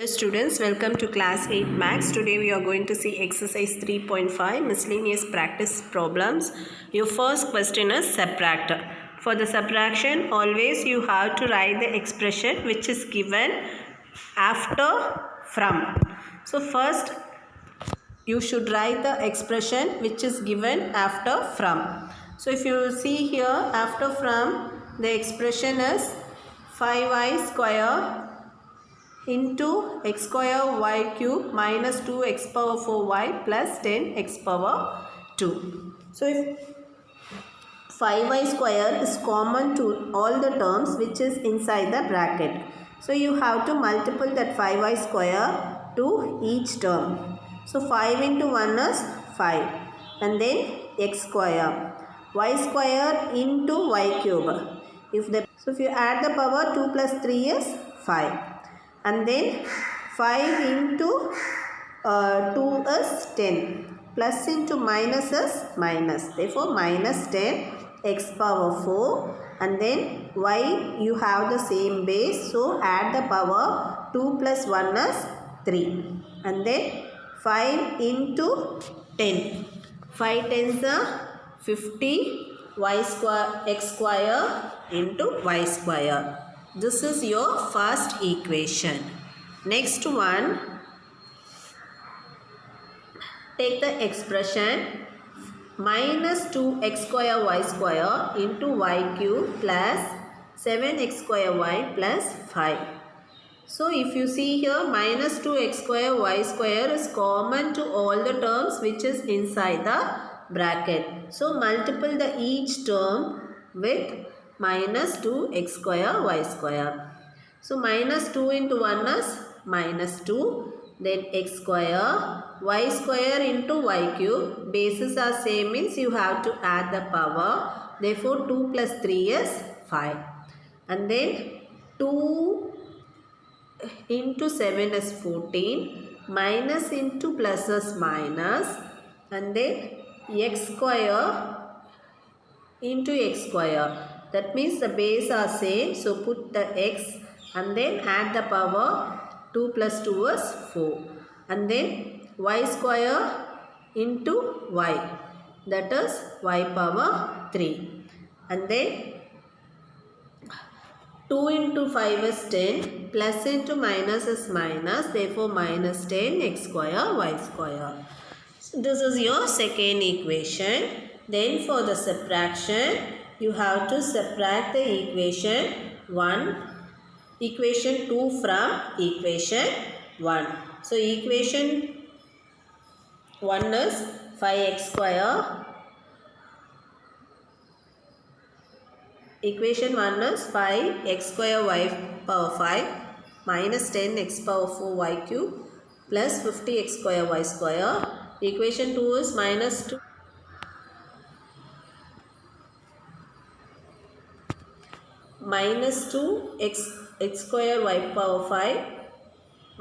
Students, welcome to class 8 max. Today we are going to see exercise 3.5 miscellaneous practice problems. Your first question is subtract. For the subtraction, always you have to write the expression which is given after from. So first you should write the expression which is given after from. So if you see here, after from, the expression is 5y square into x square y cube minus 2x power 4y plus 10x power 2. So if 5y square is common to all the terms which is inside the bracket. So you have to multiply that 5y square to each term. So 5 into 1 is 5 and then x square. Y square into y cube. So if you add the power, 2 plus 3 is 5. And then 5 into 2 is 10. Plus into minus is minus. Therefore, minus 10 x power 4. And then y you have the same base. So, add the power. 2 plus 1 is 3. And then 5 into 10. 5 tens are 50. Y square x square into y square. This is your first equation. Next one, take the expression minus 2x square y square into y cube plus 7x square y plus 5. So if you see here, minus 2x square y square is common to all the terms which is inside the bracket. So multiply the each term with minus 2x square y square. So minus 2 into 1 is minus 2. Then x square, y square into y cube. Bases are same means you have to add the power. Therefore 2 plus 3 is 5. And then 2 into 7 is 14. Minus into plus is minus. And then x square into x square. That means the base are same. So put the x and then add the power. 2 plus 2 is 4. And then y square into y. That is y power 3. And then 2 into 5 is 10. Plus into minus is minus. Therefore minus 10 x square y square. So this is your second equation. Then for the subtraction, you have to subtract the equation 2 from equation 1. So equation 1 is 5x square. Equation 1 is 5x square y power 5 minus 10x power 4 y cube plus 50x square y square. Equation 2 is minus 2. Minus 2 x square y power 5,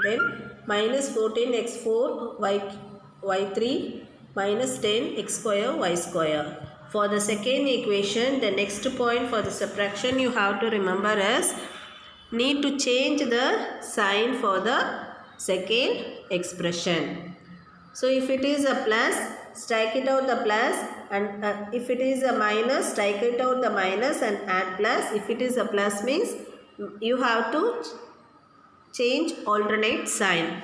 then minus 14 x 4 y 3 minus 10 x square y square. For the second equation, the next point for the subtraction you have to remember is need to change the sign for the second expression. So if it is a plus, strike it out the plus, and if it is a minus, strike it out the minus and add plus. If it is a plus means you have to change alternate sign.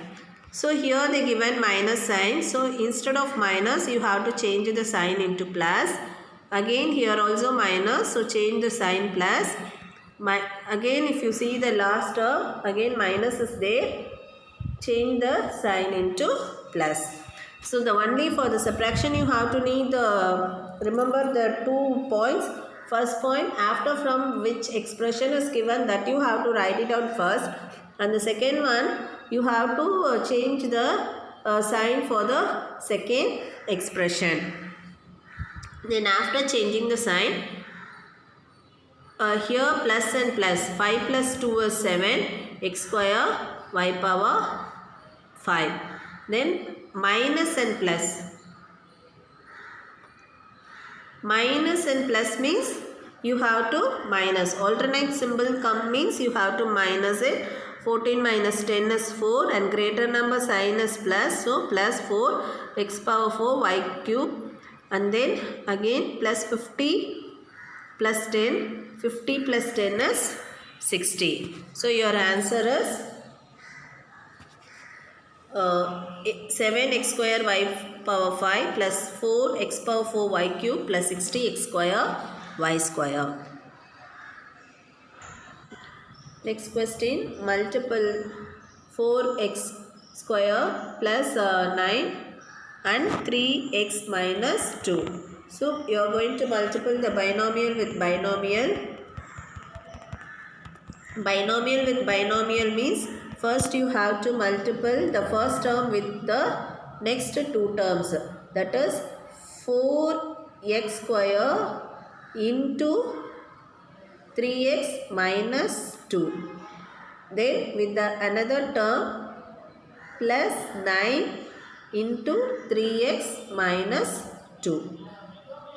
So here they given minus sign. So instead of minus you have to change the sign into plus. Again here also minus, so change the sign plus. Again if you see the last term, again minus is there. Change the sign into plus. So the only for the subtraction you have to need the, remember the 2 points. First point, after from which expression is given, that you have to write it out first. And the second one, you have to change the sign for the second expression. Then after changing the sign, here plus and plus, 5 plus 2 is 7, x square y power 5. Then minus and plus. Minus and plus means you have to minus. Alternate symbol come means you have to minus it. 14 minus 10 is 4 and greater number sign is plus. So plus 4 x power 4 y cube and then again plus 50 plus 10. 50 plus 10 is 60. So your answer is 7x square y power 5 plus 4x power 4 y cube plus 60x square y square. Next question, multiple 4x square plus 9 and 3x minus 2. So you are going to multiply the binomial with binomial. Binomial with binomial means first you have to multiply the first term with the next two terms. That is 4x square into 3x minus 2. Then with the another term plus 9 into 3x minus 2.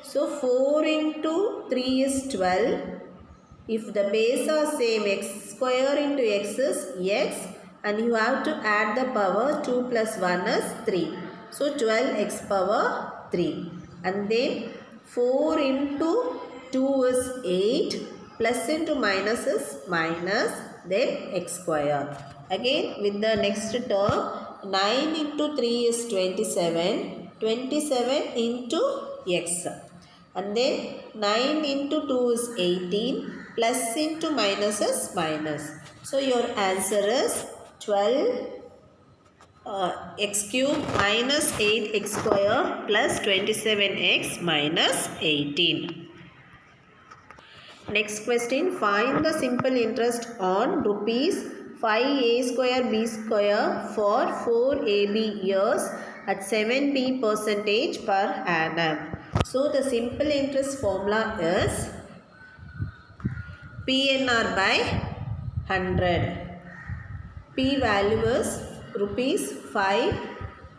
So 4 into 3 is 12. If the base are same, x square into x is x and you have to add the power 2 plus 1 is 3. So 12x power 3 and then 4 into 2 is 8 plus into minus is minus then x square. Again with the next term 9 into 3 is 27. 27 into x and then 9 into 2 is 18 plus into minus is minus. So your answer is 12 x cube minus 8x square plus 27x minus 18. Next question, find the simple interest on rupees 5a square b square for 4ab years at 7b percentage per annum. So the simple interest formula is PNR by 100. P value is rupees 5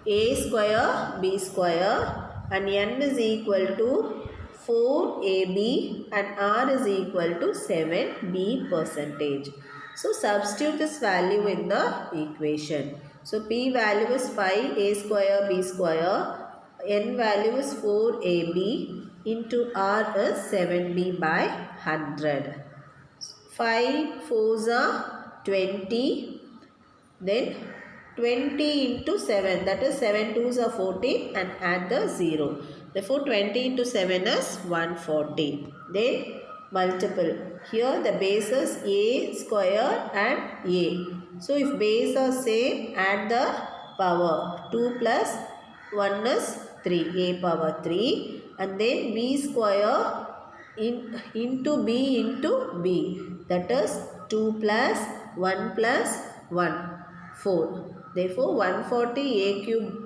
a square b square and n is equal to 4ab and r is equal to 7b percentage. So substitute this value in the equation. So P value is 5a square b square, n value is 4ab into r is 7b by 100. 5 4s are 20, then 20 into 7, that is 7 2s are 14 and add the 0. Therefore 20 into 7 is 140. Then multiple. Here the base is a square and a. So if base are same, add the power. 2 plus 1 is 3, a power 3 and then b square into b into b. That is 2 plus 1 plus 1, 4. Therefore 140 a cube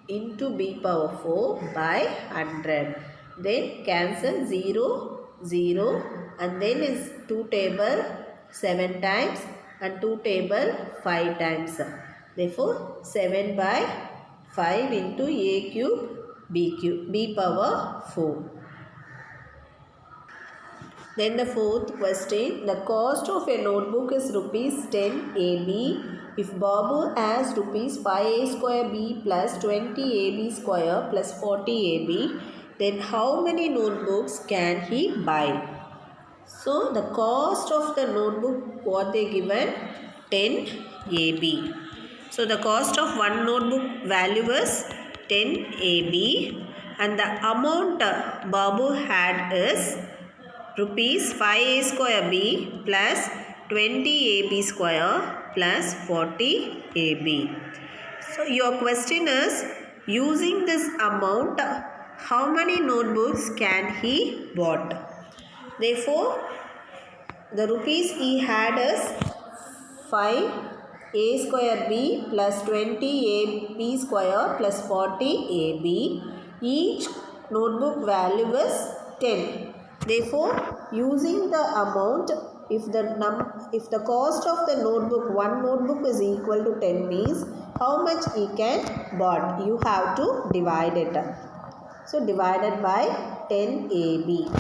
into b power 4 by 100. Then cancel 0, 0 and then is 2 table 7 times and 2 table 5 times. Therefore 7 by 5 into a cube b power 4. Then the fourth question, the cost of a notebook is rupees 10 AB. If Babu has rupees 5A square B plus 20 AB square plus 40 AB, then how many notebooks can he buy? So the cost of the notebook, what they given? 10 AB. So the cost of one notebook value is 10 AB and the amount Babu had is rupees 5a square b plus 20 ab square plus 40 ab. So your question is, using this amount, how many notebooks can he bought? Therefore, the rupees he had is 5a square b plus 20 ab square plus 40 ab. Each notebook value is 10. Therefore, using the amount, if the cost of the notebook, one notebook is equal to 10 means, how much he can bought? You have to divide it. So, divided by 10 AB.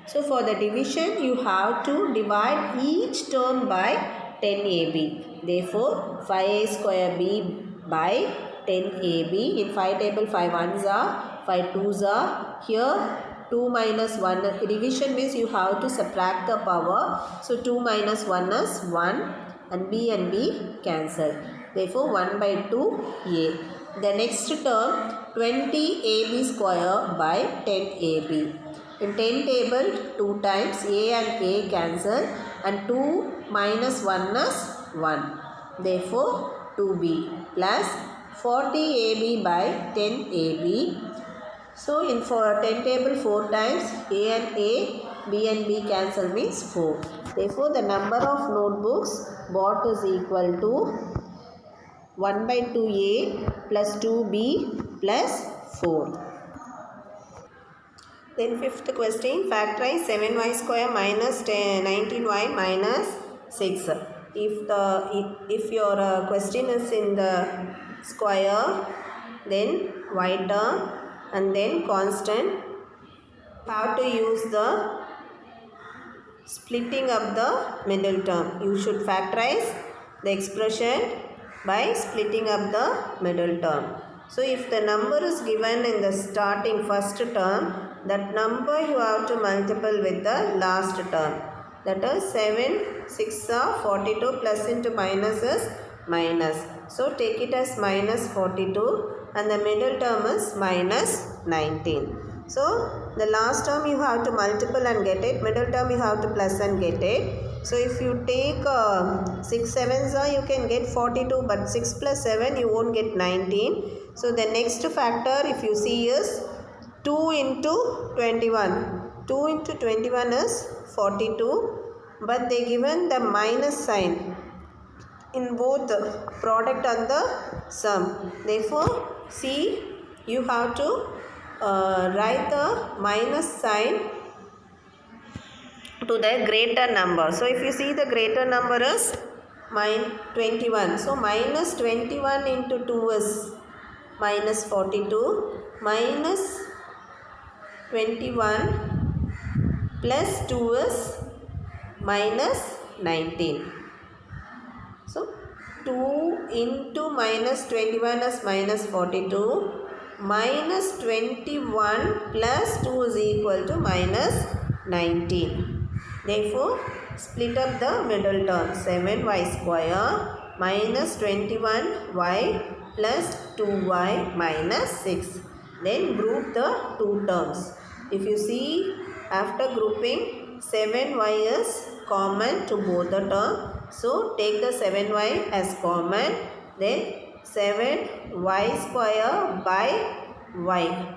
So, for the division, you have to divide each term by 10ab. Therefore 5a square b by 10ab. In 5 table 5 ones are, 5 twos are. Here 2 minus 1. Division means you have to subtract the power. So 2 minus 1 is 1 and b cancel. Therefore 1 by 2a. The next term 20ab square by 10ab. In 10 table 2 times a and a cancel and 2 minus 1 is 1. Therefore 2b plus 40ab by 10ab. So in 10 table 4 times a and a, b and b cancel means 4. Therefore the number of notebooks bought is equal to 1 by 2a plus 2b plus 4. Then fifth question, factorize 7y square minus 19y minus 6. If your question is in the square, then y term and then constant, how to use the splitting up the middle term. You should factorize the expression by splitting up the middle term. So if the number is given in the starting first term, that number you have to multiply with the last term. That is 7 6 are 42 plus into minus is minus. So take it as minus 42 and the middle term is minus 19. So the last term you have to multiply and get it. Middle term you have to plus and get it. So if you take 6 sevens you can get 42, but 6 plus 7 you won't get 19. So the next factor if you see is 2 into 21. 2 into 21 is 42, but they given the minus sign in both the product and the sum. Therefore see, you have to write the minus sign to the greater number. So if you see the greater number is 21. So minus 21 into 2 is minus 42 minus 21 plus 2 is minus 19. So 2 into minus 21 is minus 42. Minus 21 plus 2 is equal to minus 19. Therefore, split up the middle term. 7y square minus 21y plus 2y minus 6. Then group the two terms. If you see, after grouping, 7y is common to both the terms. So take the 7y as common. Then 7y square by y.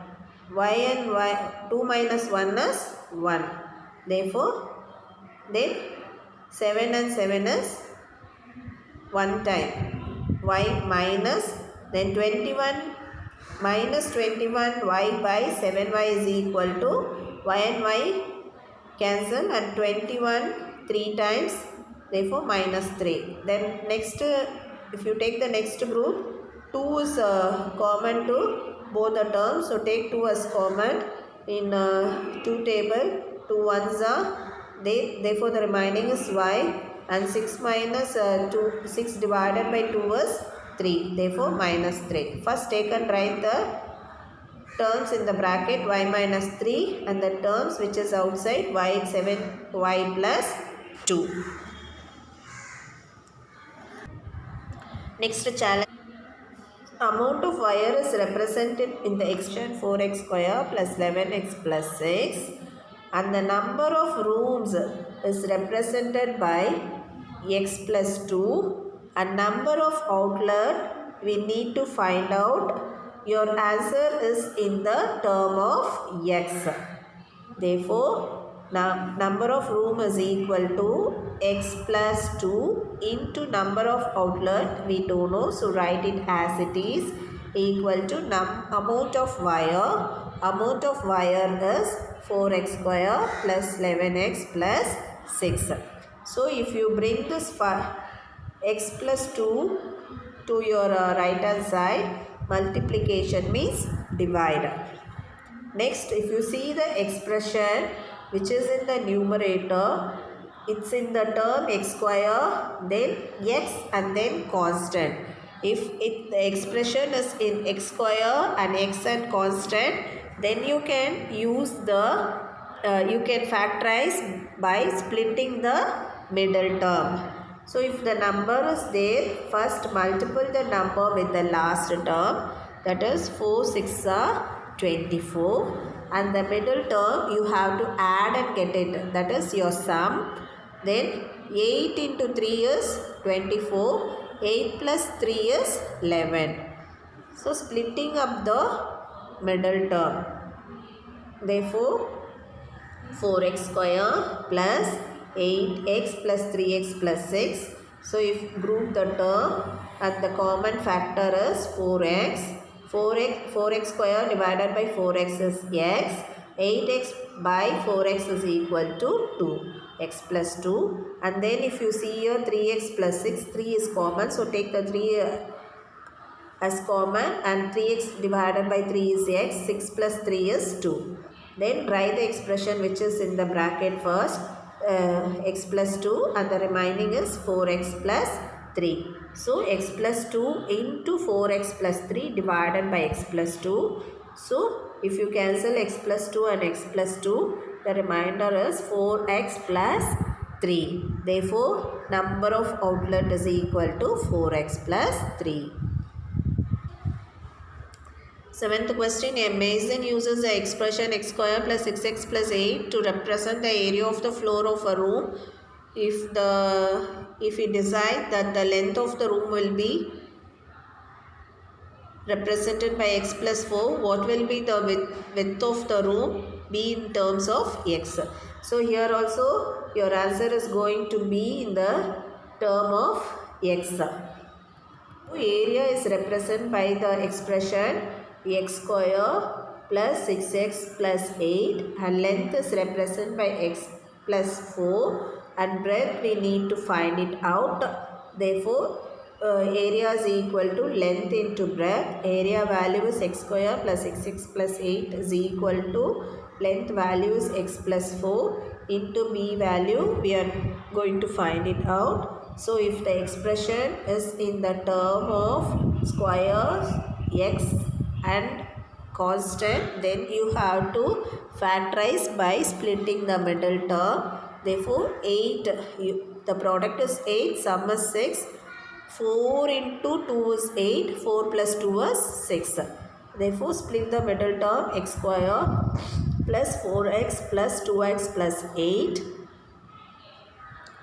Y and y, 2 minus 1 is 1. Therefore, then 7 and 7 is 1 time. Y minus, then 21 minus 21 y by 7y is equal to y and y cancel and 21 3 times, therefore minus 3. Then next, if you take the next group, 2 is common to both the terms. So take 2 as common in 2 table. 2 ones are, therefore the remaining is y, and 6 minus 6 divided by 2 is 3. Therefore minus 3. First take and write the terms in the bracket y minus 3 and the terms which is outside y 7y plus 2. Next challenge. Amount of wire is represented in the expression 4x square plus 11x plus 6 and the number of rooms is represented by x plus 2 and number of outlet we need to find out. Your answer is in the term of x. Therefore, number of room is equal to x plus 2 into number of outlet we don't know. So, write it as it is equal to amount of wire. Amount of wire is 4x square plus 11x plus 6. So, if you bring this x plus 2 to your right hand side, multiplication means divide. Next, if you see the expression which is in the numerator, it's in the term x square, then x and then constant. If the expression is in x square and x and constant, then you can use you can factorize by splitting the middle term. So if the number is there, first multiply the number with the last term, that is 4 6 are 24, and the middle term you have to add and get it, that is your sum. Then 8 into 3 is 24, 8 plus 3 is 11. So splitting up the middle term. Therefore 4x square plus 8x plus 3x plus 6. So if group the term and the common factor is 4x. 4x square divided by 4x is x. 8x by 4x is equal to 2. X plus 2. And then if you see here 3x plus 6, 3 is common. So take the 3 as common, and 3x divided by 3 is x. 6 plus 3 is 2. Then write the expression which is in the bracket first, x plus 2, and the remaining is 4x plus 3. So x plus 2 into 4x plus 3 divided by x plus 2. So if you cancel x plus 2 and x plus 2, the remainder is 4x plus 3. Therefore, number of outlet is equal to 4x plus 3. Seventh question, a mason uses the expression x square plus 6x plus 8 to represent the area of the floor of a room. If we decide that the length of the room will be represented by x plus 4, what will be the width of the room be in terms of x? So here also your answer is going to be in the term of x. Area is represented by the expression x square plus 6x plus 8, and length is represented by x plus 4, and breadth we need to find it out. Therefore area is equal to length into breadth. Area value is x square plus 6x plus 8 is equal to length value is x plus 4 into b value we are going to find it out. So if the expression is in the term of squares, x and constant, then you have to factorize by splitting the middle term. Therefore 8, the product is 8, sum is 6. 4 into 2 is 8, 4 plus 2 is 6. Therefore split the middle term, x square plus 4x plus 2x plus 8.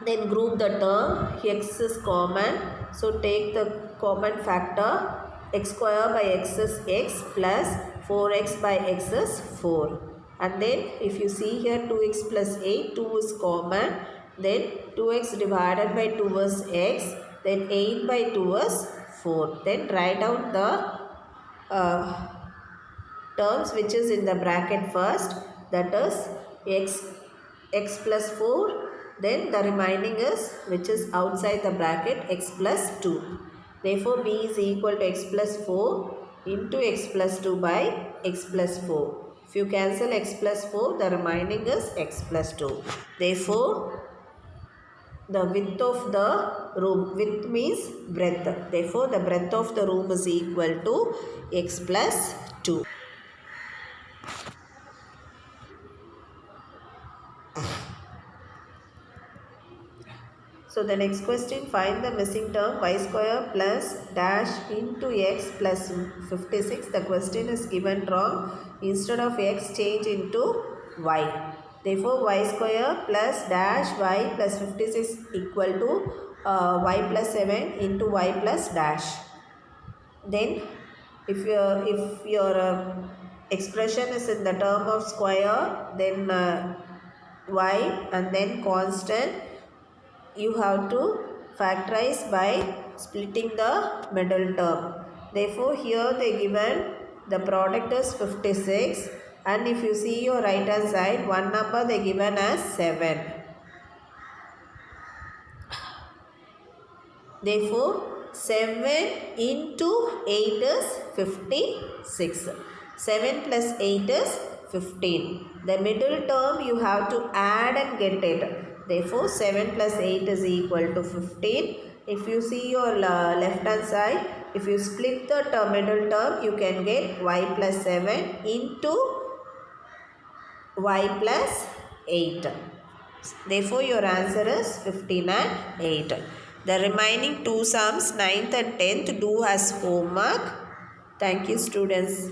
Then group the term, x is common. So take the common factor, x square by x is x plus 4x by x is 4. And then if you see here 2x plus 8, 2 is common. Then 2x divided by 2 is x. Then 8 by 2 is 4. Then write down the terms which is in the bracket first, that is x plus 4. Then the remaining is which is outside the bracket x plus 2. Therefore b is equal to x plus 4 into x plus 2 by x plus 4. If you cancel x plus 4, the remaining is x plus 2. Therefore the width of the room, width means breadth. Therefore the breadth of the room is equal to x plus 2. So the next question, find the missing term y square plus dash into x plus 56. The question is given wrong. Instead of x, change into y. Therefore y square plus dash y plus 56 equal to y plus 7 into y plus dash. Then if your expression is in the term of square, then y and then constant, you have to factorize by splitting the middle term. Therefore here they given the product is 56, and if you see your right hand side, one number they given as 7. Therefore 7 into 8 is 56. 7 plus 8 is 15. The middle term you have to add and get it. Therefore, 7 plus 8 is equal to 15. If you see your left hand side, if you split the middle term, you can get y plus 7 into y plus 8. Therefore, your answer is 15 and 8. The remaining two sums, 9th and 10th, do as homework. Thank you, students.